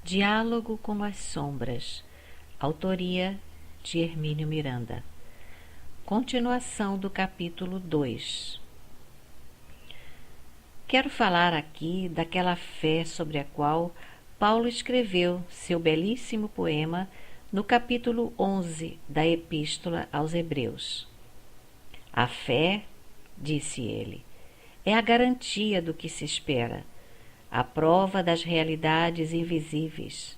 Diálogo com as Sombras. Autoria de Hermínio Miranda. Continuação do capítulo 2. Quero falar aqui daquela fé sobre a qual Paulo escreveu seu belíssimo poema no capítulo 11 da Epístola aos Hebreus. A fé, disse ele, é a garantia do que se espera, a prova das realidades invisíveis.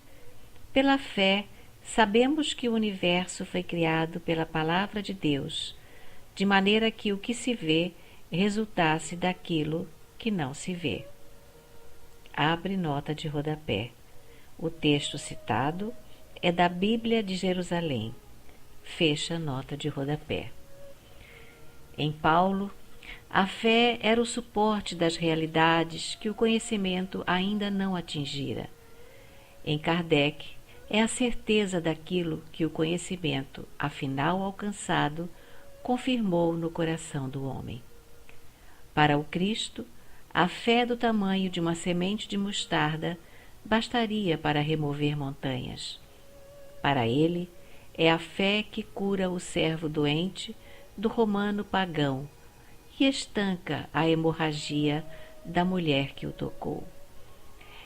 Pela fé, sabemos que o universo foi criado pela palavra de Deus, de maneira que o que se vê resultasse daquilo que não se vê. Abre nota de rodapé. O texto citado é da Bíblia de Jerusalém. Fecha nota de rodapé. Em Paulo, a fé era o suporte das realidades que o conhecimento ainda não atingira. Em Kardec, é a certeza daquilo que o conhecimento, afinal alcançado, confirmou no coração do homem. Para o Cristo, a fé do tamanho de uma semente de mostarda bastaria para remover montanhas. Para ele, é a fé que cura o servo doente do romano pagão e estanca a hemorragia da mulher que o tocou.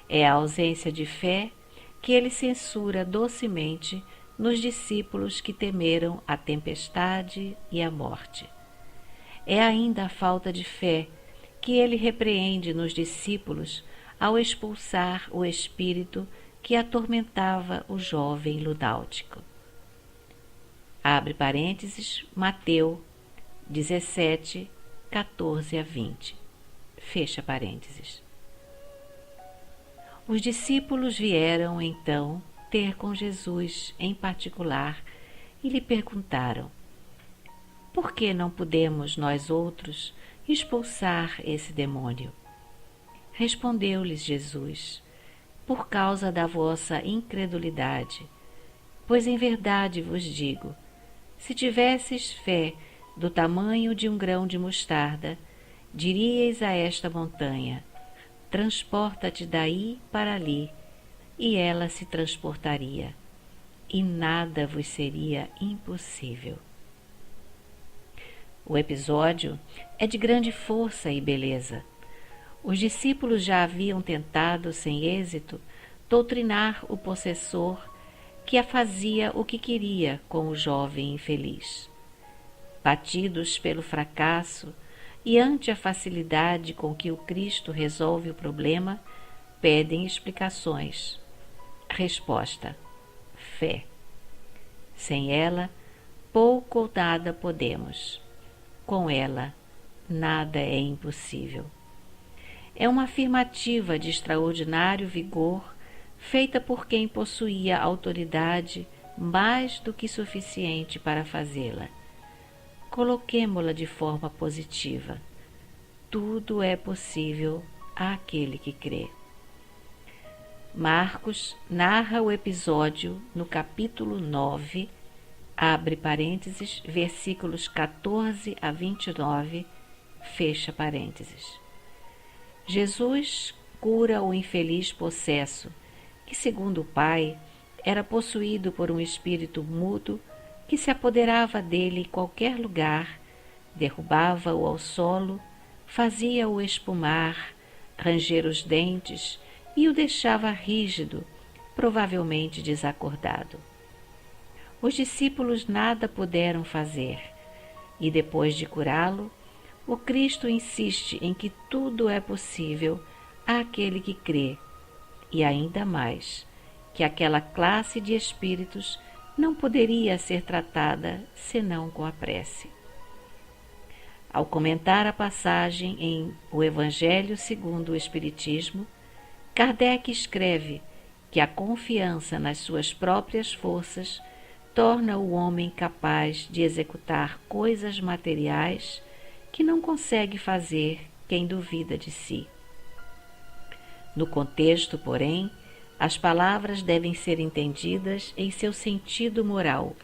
É a ausência de fé que ele censura docemente nos discípulos que temeram a tempestade e a morte. É ainda a falta de fé que ele repreende nos discípulos ao expulsar o espírito que atormentava o jovem lunático. Abre parênteses, Mateus 17, 14 a 20. Fecha parênteses. Os discípulos vieram, então, ter com Jesus em particular e lhe perguntaram: por que não podemos nós outros expulsar esse demônio? Respondeu-lhes Jesus: por causa da vossa incredulidade. Pois em verdade vos digo, se tivesses fé do tamanho de um grão de mostarda, diríeis a esta montanha: transporta-te daí para ali, e ela se transportaria, e nada vos seria impossível. O episódio é de grande força e beleza. Os discípulos já haviam tentado, sem êxito, doutrinar o possessor que fazia o que queria com o jovem infeliz. Batidos pelo fracasso e ante a facilidade com que o Cristo resolve o problema, pedem explicações. Resposta: fé. Sem ela, pouco ou nada podemos. Com ela, nada é impossível. É uma afirmativa de extraordinário vigor, feita por quem possuía autoridade mais do que suficiente para fazê-la. Coloquemo-la de forma positiva. Tudo é possível àquele que crê. Marcos narra o episódio no capítulo 9, abre parênteses, versículos 14 a 29, fecha parênteses. Jesus cura o infeliz possesso, que, segundo o Pai, era possuído por um espírito mudo que se apoderava dele em qualquer lugar, derrubava-o ao solo, fazia-o espumar, ranger os dentes e o deixava rígido, provavelmente desacordado. Os discípulos nada puderam fazer, e depois de curá-lo, o Cristo insiste em que tudo é possível àquele que crê, e ainda mais, que aquela classe de espíritos não poderia ser tratada senão com a prece. Ao comentar a passagem em O Evangelho segundo o Espiritismo, Kardec escreve que a confiança nas suas próprias forças torna o homem capaz de executar coisas materiais que não consegue fazer quem duvida de si. No contexto, porém, as palavras devem ser entendidas em seu sentido moral.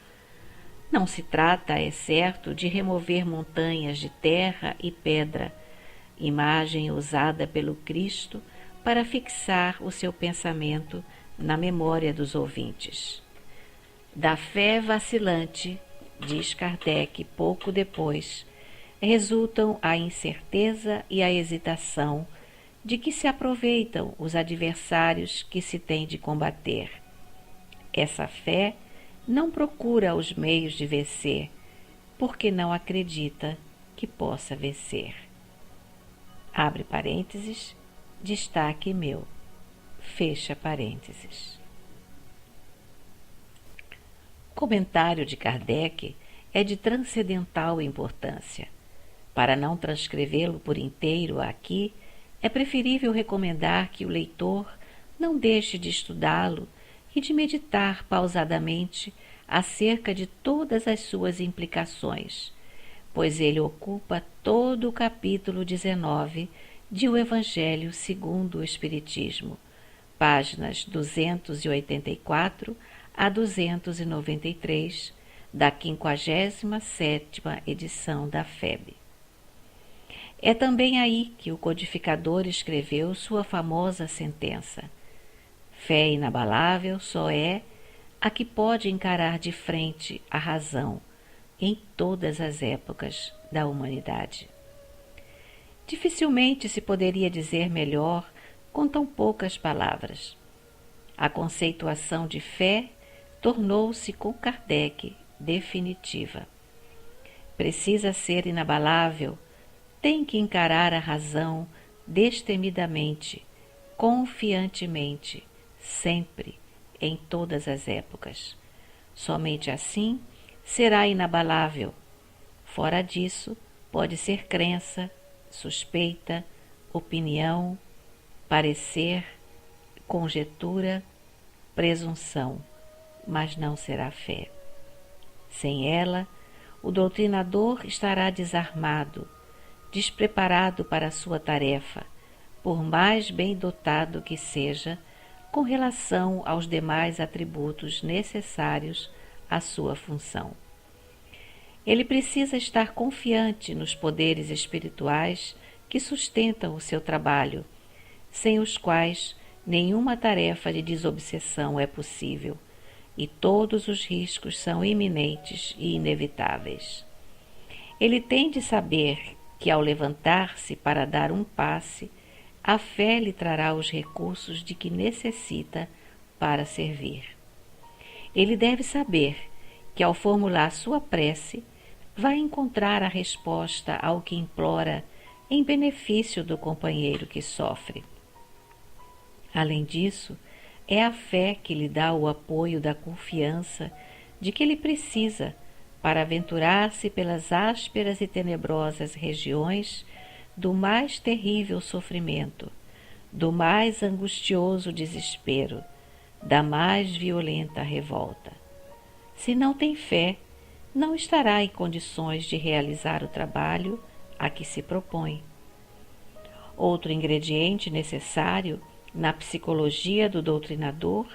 Não se trata, é certo, de remover montanhas de terra e pedra, imagem usada pelo Cristo para fixar o seu pensamento na memória dos ouvintes. Da fé vacilante, diz Kardec pouco depois, resultam a incerteza e a hesitação de que se aproveitam os adversários que se tem de combater. Essa fé não procura os meios de vencer, porque não acredita que possa vencer. Abre parênteses, destaque meu. Fecha parênteses. O comentário de Kardec é de transcendental importância. Para não transcrevê-lo por inteiro aqui, é preferível recomendar que o leitor não deixe de estudá-lo e de meditar pausadamente acerca de todas as suas implicações, pois ele ocupa todo o capítulo 19 de O Evangelho segundo o Espiritismo, páginas 284 a 293 da 57ª edição da FEB. É também aí que o codificador escreveu sua famosa sentença: fé inabalável só é a que pode encarar de frente a razão em todas as épocas da humanidade. Dificilmente se poderia dizer melhor com tão poucas palavras. A conceituação de fé tornou-se com Kardec definitiva. Precisa ser inabalável, tem que encarar a razão destemidamente, confiantemente, sempre, em todas as épocas. Somente assim será inabalável. Fora disso, pode ser crença, suspeita, opinião, parecer, conjetura, presunção, mas não será fé. Sem ela, o doutrinador estará desarmado, despreparado para a sua tarefa, por mais bem dotado que seja, com relação aos demais atributos necessários à sua função. Ele precisa estar confiante nos poderes espirituais que sustentam o seu trabalho, sem os quais nenhuma tarefa de desobsessão é possível, e todos os riscos são iminentes e inevitáveis. Ele tem de saber que, ao levantar-se para dar um passe, a fé lhe trará os recursos de que necessita para servir. Ele deve saber que, ao formular sua prece, vai encontrar a resposta ao que implora em benefício do companheiro que sofre. Além disso, é a fé que lhe dá o apoio da confiança de que ele precisa para aventurar-se pelas ásperas e tenebrosas regiões do mais terrível sofrimento, do mais angustioso desespero, da mais violenta revolta. Se não tem fé, não estará em condições de realizar o trabalho a que se propõe. Outro ingrediente necessário na psicologia do doutrinador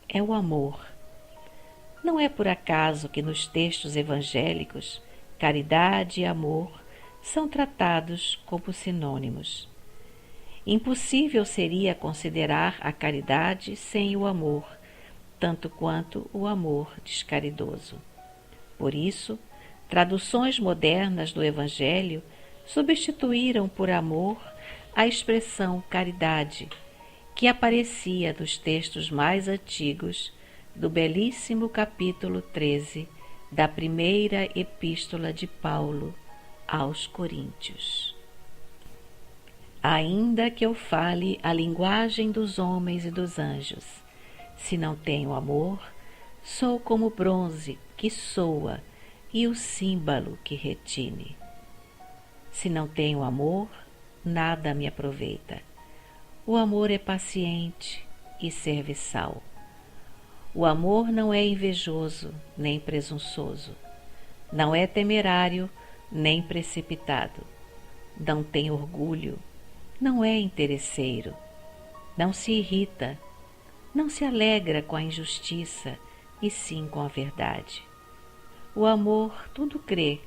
é o amor. Não é por acaso que nos textos evangélicos caridade e amor são tratados como sinônimos. Impossível seria considerar a caridade sem o amor, tanto quanto o amor descaridoso. Por isso, traduções modernas do Evangelho substituíram por amor a expressão caridade, que aparecia nos textos mais antigos do belíssimo capítulo 13 da primeira epístola de Paulo aos Coríntios. Ainda que eu fale a linguagem dos homens e dos anjos, se não tenho amor, sou como bronze que soa e o símbolo que retine. Se não tenho amor, nada me aproveita. O amor é paciente e serviçal. O amor não é invejoso nem presunçoso. Não é temerário nem precipitado. Não tem orgulho. Não é interesseiro. Não se irrita. Não se alegra com a injustiça, e sim com a verdade. O amor tudo crê,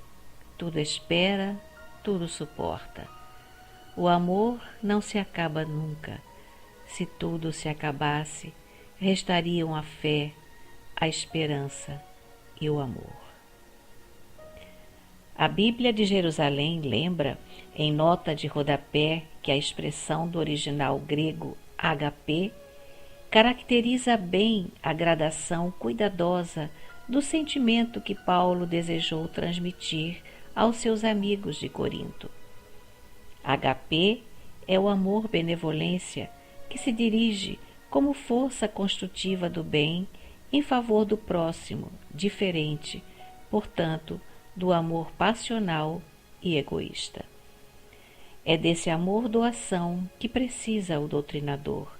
tudo espera, tudo suporta. O amor não se acaba nunca. Se tudo se acabasse, restariam a fé, a esperança e o amor. A Bíblia de Jerusalém lembra, em nota de rodapé, que a expressão do original grego HP caracteriza bem a gradação cuidadosa do sentimento que Paulo desejou transmitir aos seus amigos de Corinto. HP é o amor-benevolência que se dirige como força construtiva do bem em favor do próximo, diferente, portanto, do amor passional e egoísta. É desse amor-doação que precisa o doutrinador,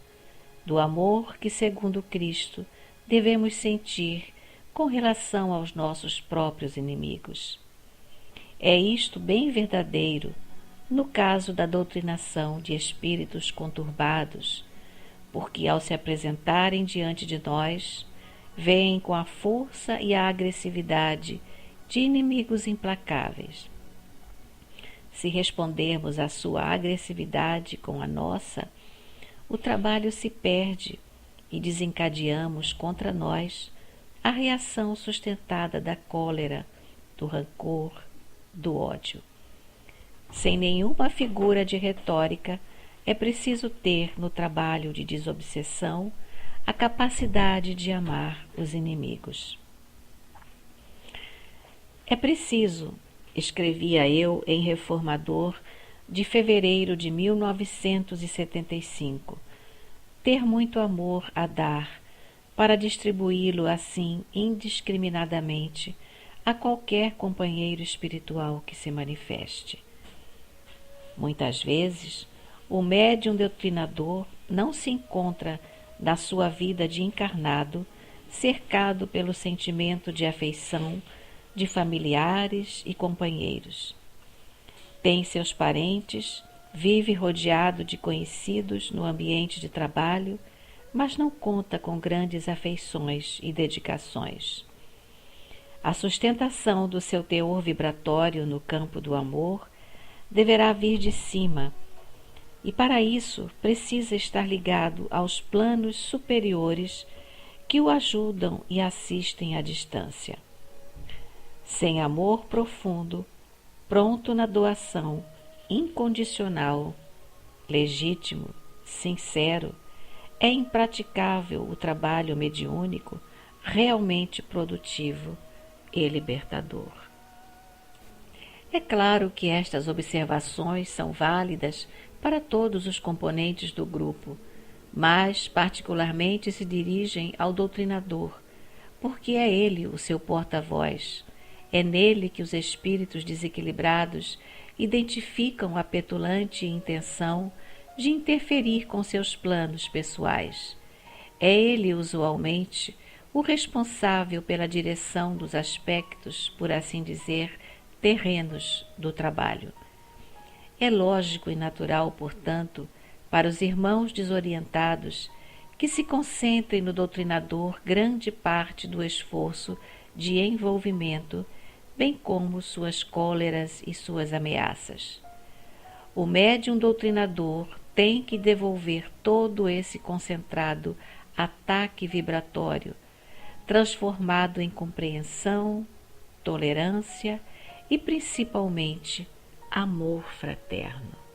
do amor que, segundo Cristo, devemos sentir com relação aos nossos próprios inimigos. É isto bem verdadeiro no caso da doutrinação de espíritos conturbados, porque ao se apresentarem diante de nós, vêm com a força e a agressividade de inimigos implacáveis. Se respondermos à sua agressividade com a nossa, o trabalho se perde e desencadeamos contra nós a reação sustentada da cólera, do rancor, do ódio. Sem nenhuma figura de retórica, é preciso ter no trabalho de desobsessão a capacidade de amar os inimigos. É preciso, escrevia eu em Reformador de fevereiro de 1975, ter muito amor a dar para distribuí-lo assim indiscriminadamente a qualquer companheiro espiritual que se manifeste. Muitas vezes, o médium doutrinador não se encontra na sua vida de encarnado cercado pelo sentimento de afeição de familiares e companheiros. Tem seus parentes, vive rodeado de conhecidos no ambiente de trabalho, mas não conta com grandes afeições e dedicações. A sustentação do seu teor vibratório no campo do amor deverá vir de cima, e para isso precisa estar ligado aos planos superiores que o ajudam e assistem à distância. Sem amor profundo, pronto na doação, incondicional, legítimo, sincero, é impraticável o trabalho mediúnico realmente produtivo e libertador. É claro que estas observações são válidas para todos os componentes do grupo, mas particularmente se dirigem ao doutrinador, porque é ele o seu porta-voz. É nele que os espíritos desequilibrados identificam a petulante intenção de interferir com seus planos pessoais. É ele, usualmente, o responsável pela direção dos aspectos, por assim dizer, terrenos do trabalho. É lógico e natural, portanto, para os irmãos desorientados que se concentrem no doutrinador grande parte do esforço de envolvimento, bem como suas cóleras e suas ameaças. O médium doutrinador tem que devolver todo esse concentrado ataque vibratório, transformado em compreensão, tolerância e, principalmente, amor fraterno.